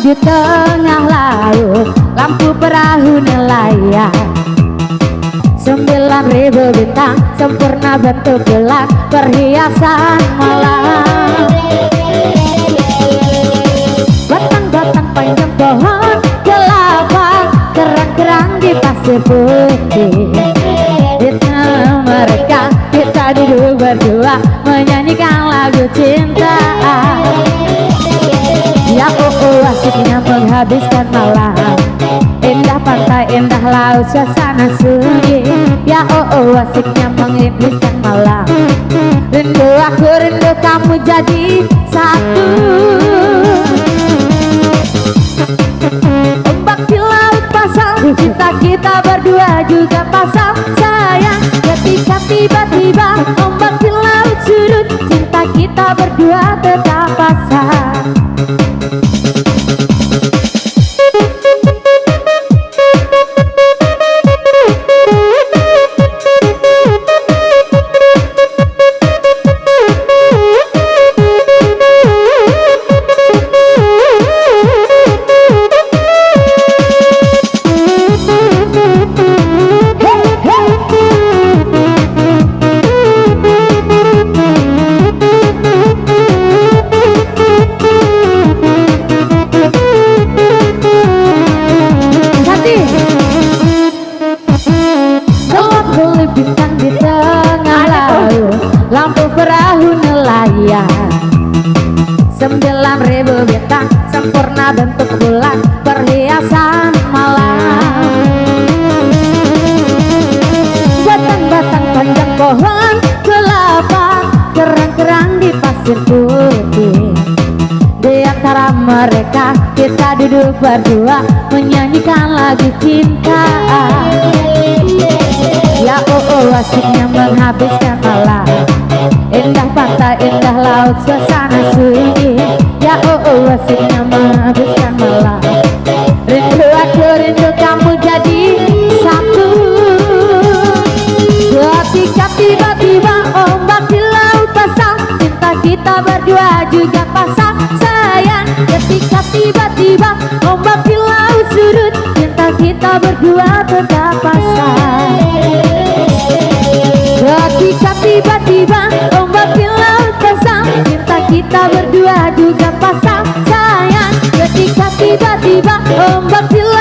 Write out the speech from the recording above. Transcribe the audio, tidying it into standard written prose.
di tengah laut, lampu perahu nelayan. 9.000 bintang sempurna bentuk bulan, perhiasan malam. Batang-batang panjang pohon kelapa, kerang-kerang di pasir putih. Di tengah mereka kita duduk berdua menyanyikan lagu cinta. Ya asiknya menghabiskan malam. Indah pantai, indah laut, suasana sunyi. Ya asiknya menghabiskan malam. Rindu aku, rindu kamu jadi satu. Ombak di laut pasang, cinta kita berdua juga pasang sayang. Ketika tiba-tiba ombak di laut surut, cinta kita berdua tetap pasang. Bintang di tengah laut, lampu perahu nelayan. 9.000 bintang sempurna bentuk bulan, perhiasan malam. Batang-batang panjang pohon kelapa, kerang-kerang di pasir putih. Di antara mereka kita duduk berdua menyanyikan lagu cinta. Ya asiknya menghabiskan malam. Indah pantai, indah laut, suasana sunyi. Ya asiknya menghabiskan malam. Rindu aku, rindu kamu jadi satu. Ketika tiba-tiba ombak di laut pasang, cinta kita berdua juga pasang sayang. Ketika tiba-tiba ombak di laut surut, cinta kita berdua tetap pasang. Ketika tiba-tiba ombak di laut pasang, cinta kita berdua juga pasang sayang. Ketika tiba-tiba ombak di laut